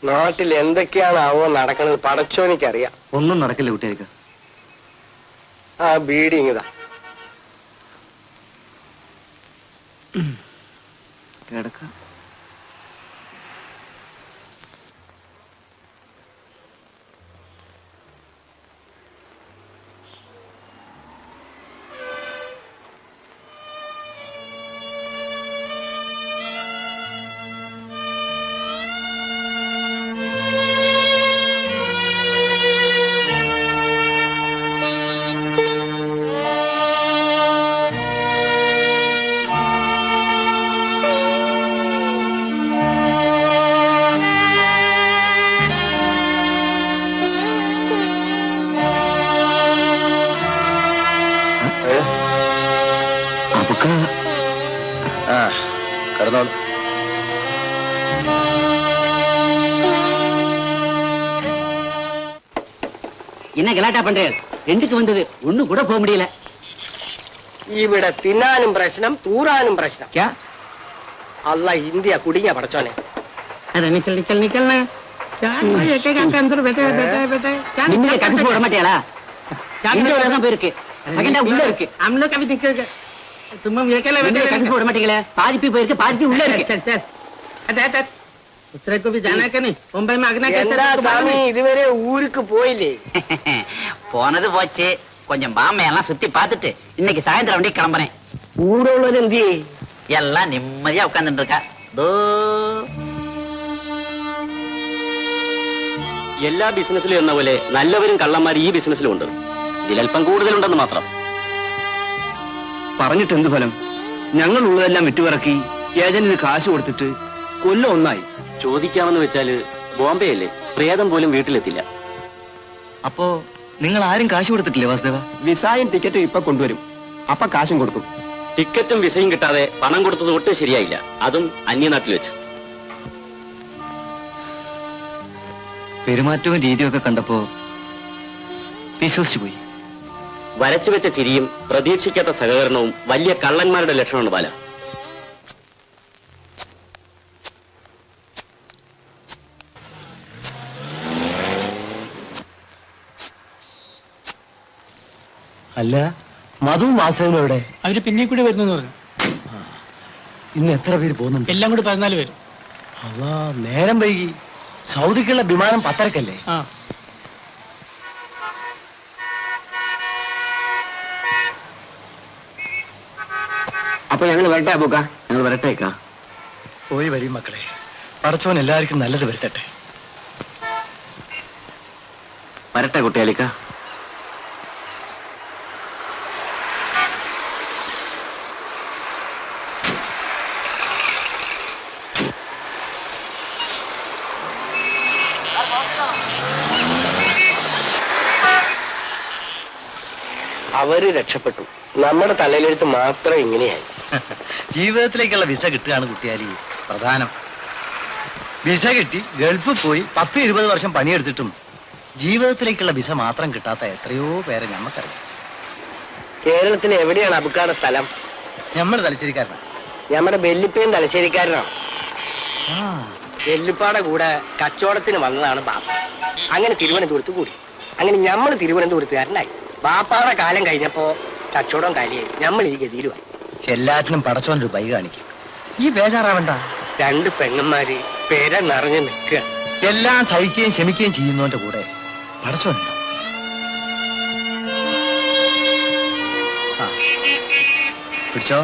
നാട്ടിൽ എന്തൊക്കെയാണാവോ നടക്കുന്നത് പടച്ചോനിക്കറിയാം. ഒന്നും നടക്കില്ല കുട്ടിയേക്ക. ആ ബീഡി ഇങ്ങതാ. കിടക്ക. കിടന്നോളൂ. என்ன கலாட்டா பண்றேன்? ரெண்டுக்கு வந்தது ஒண்ணு கூட போக முடியல. ഇവിടെ തിന്നാനും പ്രശ്നം തൂറാനും പ്രശ്നം. അല്ല ഇന്ത്യ കുടുങ്ങിയ പടച്ചോനെ. நிக்கல் நிக்கல் நிக்கல்னா கட்டு போட மாட்டியாளா? போயிருக்கு உள்ள இருக்கு. கட்டு போட மாட்டீங்களே. பாதிப்பு போயிருக்கு, பாதிப்பு உள்ள இருக்கு. ഇതുവരെ ഊருக்கு പോയില്ലേ? போனது போச்சு. கொஞ்சம் பாமையெல்லாம் சுத்தி பார்த்துட்டு இன்னைக்கு சாயந்தரம் வண்டி கிளம்புறேன். കൂടെ ഉള്ളത് എന്ത്? எல்லாம் நிம்மதியா உட்கார்ந்துட்டு இருக்கா. എല്ലാ ബിസിനസ്സിലും എന്ന പോലെ നല്ലവരും കള്ളന്മാരും ഈ ബിസിനസ്സിലും ഉണ്ട്. ഇതിലൽപ്പം കൂടുതലുണ്ടെന്ന് മാത്രം. പറഞ്ഞിട്ട് എന്ത് ഫലം? ഞങ്ങൾ ഉള്ളതെല്ലാം വിറ്റുപിറക്കി ഏജന്റിന് കാശ് കൊടുത്തിട്ട് കൊല്ലം ഒന്നായി. ചോദിക്കാമെന്ന് വെച്ചാല് ബോംബെ അല്ലേ, പ്രേതം പോലും വീട്ടിലെത്തില്ല. അപ്പോ നിങ്ങൾ ആരും കാശ് കൊടുത്തിട്ടില്ലേ വാസുദേവ? വിസയും ടിക്കറ്റും ഇപ്പൊ കൊണ്ടുവരും, അപ്പൊ കാശും കൊടുക്കും. ടിക്കറ്റും വിസയും കിട്ടാതെ പണം കൊടുത്തത് ഒട്ടും ശരിയായില്ല, അതും അന്യനാട്ടിൽ വെച്ച്. പെരുമാറ്റവും രീതിയും ഒക്കെ കണ്ടപ്പോ വിശ്വസിച്ചു പോയി. വരച്ചു വെച്ച ചിരിയും പ്രതീക്ഷിക്കാത്ത സഹകരണവും വലിയ കള്ളന്മാരുടെ ലക്ഷണമാണ് ബാല. അല്ല, മധുവും വാസവനും എവിടെ? അവര് പിന്നെ കൂടി വരുന്നു പറഞ്ഞു. ഇന്ന് എത്ര പേര് പോകുന്നുണ്ട്? എല്ലാം കൂടി 14 പേര്. അല്ലാ, നേരം വൈകി. സൗദിക്കുള്ള വിമാനം 10:30-ക്കല്ലേ? അപ്പൊ ഞങ്ങൾ വരട്ടെ അബൂക്ക? ഞങ്ങൾ വരട്ടേക്കാ. പോയി വരും മക്കളെ. പടച്ചോൻ എല്ലാവർക്കും നല്ലത് വരുത്തട്ടെ. വരട്ടെ കുട്ടിയാലിക്ക. അവര് രക്ഷപ്പെട്ടു, നമ്മുടെ തലയിലെടുത്ത് മാത്രം ഇങ്ങനെയായി. ജീവിതത്തിലേക്കുള്ള വിസ കിട്ടുകയാണ് കുട്ടിയാലി പ്രധാനം. വിസ കിട്ടി ഗൾഫിൽ പോയി 10-20 വർഷം പണിയെടുത്തിട്ടും ജീവിതത്തിലേക്കുള്ള വിസ മാത്രം കിട്ടാത്ത എത്രയോ പേരെ ഞമ്മക്കറിയാം. കേരളത്തിൽ എവിടെയാണ് അബുക്കാടെ സ്ഥലം? നമ്മൾ തലശ്ശേരിക്കാരനാണ്. നമ്മുടെ വെല്ലിപ്പയും തലശ്ശേരിക്കാരനാണ്. വെല്ലിപ്പാടെ കൂടെ കച്ചവടത്തിന് വന്നതാണ് ബാപ്പ. അങ്ങനെ തിരുവനന്തപുരത്ത് കൂടി. അങ്ങനെ നമ്മൾ തിരുവനന്തപുരത്തുകാരനായി. ബാപ്പാടെ കാലം കഴിഞ്ഞപ്പോ കച്ചവടം കാലിയായി. നമ്മൾ ഈ ഗതിയിലുമായി. എല്ലാറ്റിനും പടച്ചോനൊരു ബൈ കാണിക്കും. ഈ ബേജാറാവണ്ട. 2 പെങ്ങന്മാര് പേര നിറഞ്ഞു നിൽക്കുക. എല്ലാം സഹിക്കുകയും ക്ഷമിക്കുകയും ചെയ്യുന്നവന്റെ കൂടെ പടച്ചോനുണ്ടോ? പിടിച്ചോ.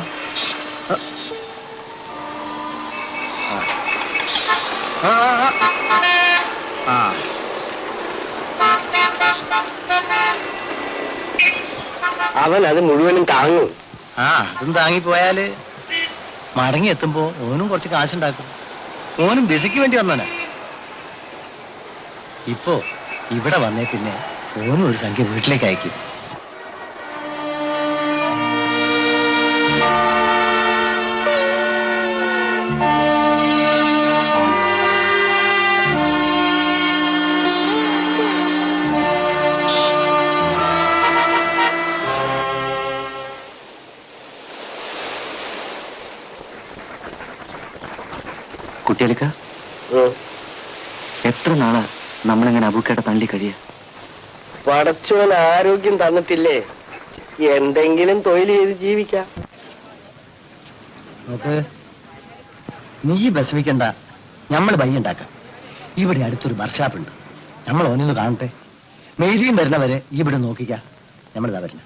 അവൻ അത് മുഴുവനും താങ്ങും. അതും താങ്ങിപ്പോയാല് മടങ്ങി എത്തുമ്പോ ഓനും കുറച്ച് കാശുണ്ടാക്കും. ഓനും ബിസിക്ക് വേണ്ടി വന്നോനാ. ഇപ്പോ ഇവിടെ വന്നേ പിന്നെ ഓനും ഒരു സംഖ്യ വീട്ടിലേക്ക് അയക്കും. കുട്ടിയാലിക്ക, എത്ര നാളാ നമ്മളിങ്ങനെ അബൂക്കേട്ട തള്ളി കഴിയ? പടച്ചോൻ ആരോഗ്യം തന്നിട്ടില്ലേ, എന്തെങ്കിലും തൊഴിൽ ചെയ്ത് ജീവിക്കാം. നോക്ക്, നീ വിഷമിക്കണ്ട, നമ്മൾ ബയ്യ ഉണ്ടാക്കാം. ഇവിടെ അടുത്തൊരു വർക്ക്ഷോപ്പ് ഉണ്ട്, നമ്മൾ ഓനൊന്ന് കാണട്ടെ. മെയ്തിയും വരുന്നവരെ ഇവിടെ നോക്കിക്കാം. നമ്മളിതാ വരുന്ന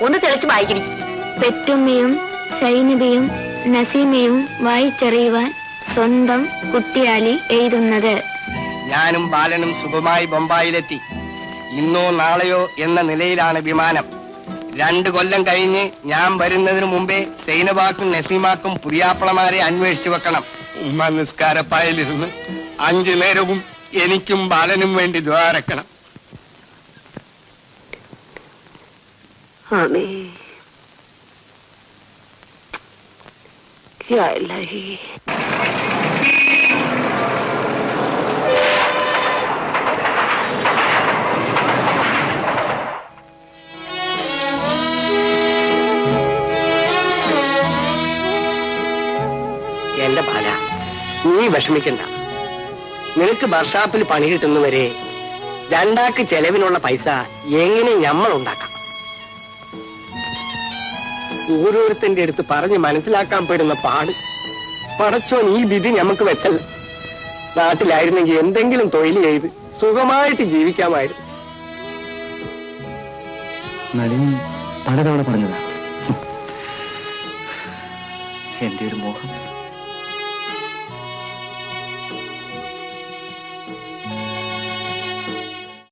ഒന്ന് തെളിച്ച് വായിക്കണം. പെറ്റുമ്മയും സൈനികയും നസീമയും വായിച്ചറിയുവാൻ സ്വന്തം കുട്ടിയാലി എഴുതുന്നത്. ഞാനും ബാലനും സുഖമായി ബൊംബായിലെത്തി. ഇന്നോ നാളെയോ എന്ന നിലയിലാണ് വിമാനം. 2 കൊല്ലം കഴിഞ്ഞ് ഞാൻ വരുന്നതിന് മുമ്പേ സൈനബാക്കും നസീമാക്കും പുതിയാപ്പളമാരെ അന്വേഷിച്ചു വെക്കണം. ഉമ്മ നിസ്കാരപ്പായലിരുന്ന് 5 നേരവും എനിക്കും ബാലനും വേണ്ടി ദ്വാരക്കണം. ആമീൻ യാ ഇലാഹി. എന്റെ ബാല, നീ വിഷമിക്കണ്ട. നിനക്ക് വർക്ക്ഷോപ്പിൽ പണി കിട്ടുന്നവരെ 2 ആൾക്ക് ചെലവിനുള്ള പൈസ എങ്ങനെ നമ്മൾ ഉണ്ടാക്കാം. ഓരോരുത്തന്റെ അടുത്ത് പറഞ്ഞ് മനസ്സിലാക്കാൻ പെടുന്ന പാട്. പടച്ചോൻ ഈ വിധി നമുക്ക് വെച്ചല്ല. നാട്ടിലായിരുന്നെങ്കിൽ എന്തെങ്കിലും തൊഴിൽ ചെയ്ത് സുഖമായിട്ട് ജീവിക്കാമായിരുന്നു. നളിനി പലതവണ പറഞ്ഞതാ, എന്റെ ഒരു മോഹം